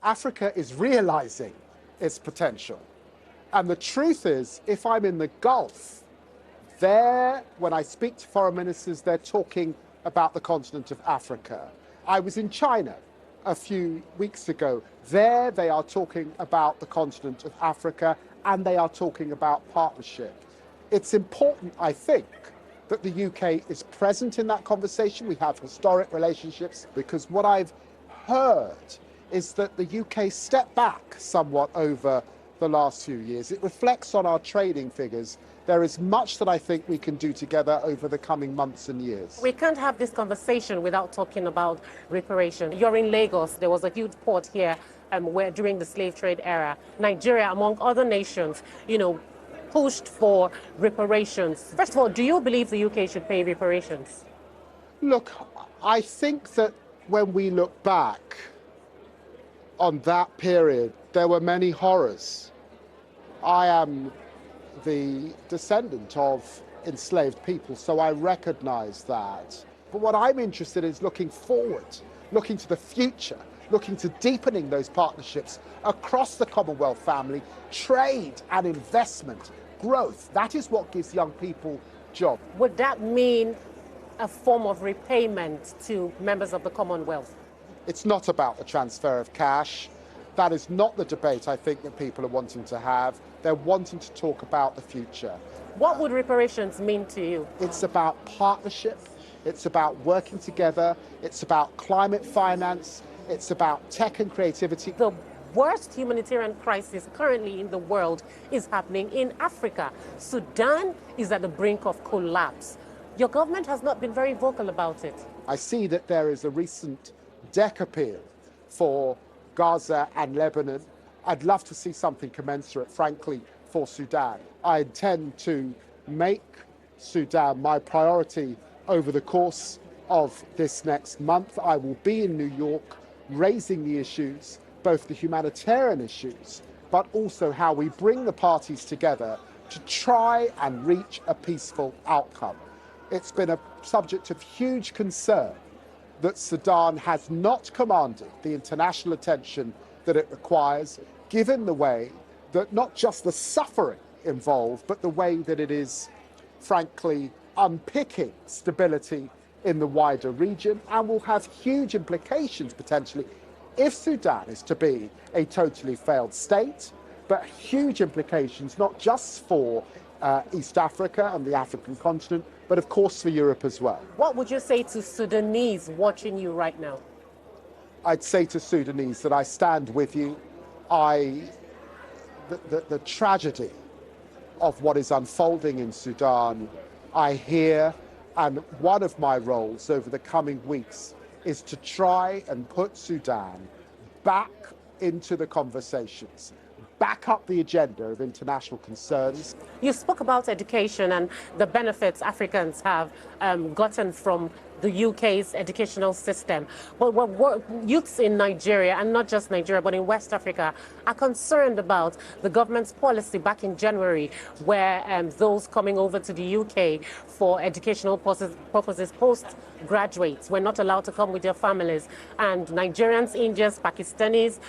Africa is realizing its potential. And the truth is, if I'm in the Gulf, when I speak to foreign ministers, they're talking about the continent of Africa. I was in China a few weeks ago. There they are talking about the continent of Africa, and they are talking about partnership. It's important, I think, that the UK is present in that conversation. We have historic relationships, because what I've heard is that the UK stepped back somewhat over the last few years. It reflects on our trading figures. There is much that I think we can do together over the coming months and years. We can't have this conversation without talking about reparation. You're in Lagos. There was a huge port here where during the slave trade era, Nigeria, among other nations, pushed for reparations. First of all, do you believe the UK should pay reparations? Look, I think that when we look back on that period, there were many horrors. I am the descendant of enslaved people, so I recognize that. But what I'm interested in is looking forward, looking to the future, looking to deepening those partnerships across the Commonwealth family, trade and investment, growth. That is what gives young people jobs. Would that mean a form of repayment to members of the Commonwealth? It's not about the transfer of cash. That is not the debate I think that people are wanting to have. They're wanting to talk about the future. What would reparations mean to you? It's about partnership. It's about working together. It's about climate finance. It's about tech and creativity. The worst humanitarian crisis currently in the world is happening in Africa. Sudan is at the brink of collapse. Your government has not been very vocal about it. I see that there is a recent DEC appeal for Gaza and Lebanon. I'd love to see something commensurate, frankly, for Sudan. I intend to make Sudan my priority over the course of this next month. I will be in New York raising the issues, both the humanitarian issues, but also how we bring the parties together to try and reach a peaceful outcome. It's been a subject of huge concern that Sudan has not commanded the international attention that it requires, given the way that not just the suffering involved, but the way that it is, frankly, unpicking stability in the wider region, and will have huge implications potentially if Sudan is to be a totally failed state, but huge implications not just for East Africa and the African continent, but of course for Europe as well. What would you say to Sudanese watching you right now? I'd say to Sudanese that I stand with you. The tragedy of what is unfolding in Sudan, I hear, and one of my roles over the coming weeks is to try and put Sudan back into the conversations, back up the agenda of international concerns. You spoke about education and the benefits Africans have gotten from the UK's educational system. But what youths in Nigeria, and not just Nigeria, but in West Africa, are concerned about the government's policy back in January, where those coming over to the UK for educational purposes post-graduates were not allowed to come with their families. And Nigerians, Indians, Pakistanis,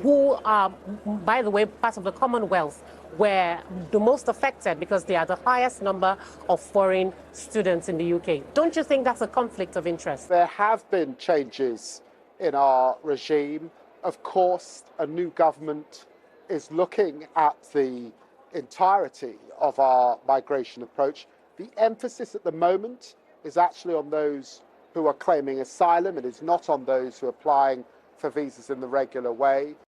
who are, by the way, part of the Commonwealth, were the most affected because they are the highest number of foreign students in the UK. Don't you think that's a conflict of interest? There have been changes in our regime. Of course, a new government is looking at the entirety of our migration approach. The emphasis at the moment is actually on those who are claiming asylum. It is not on those who are applying for visas in the regular way.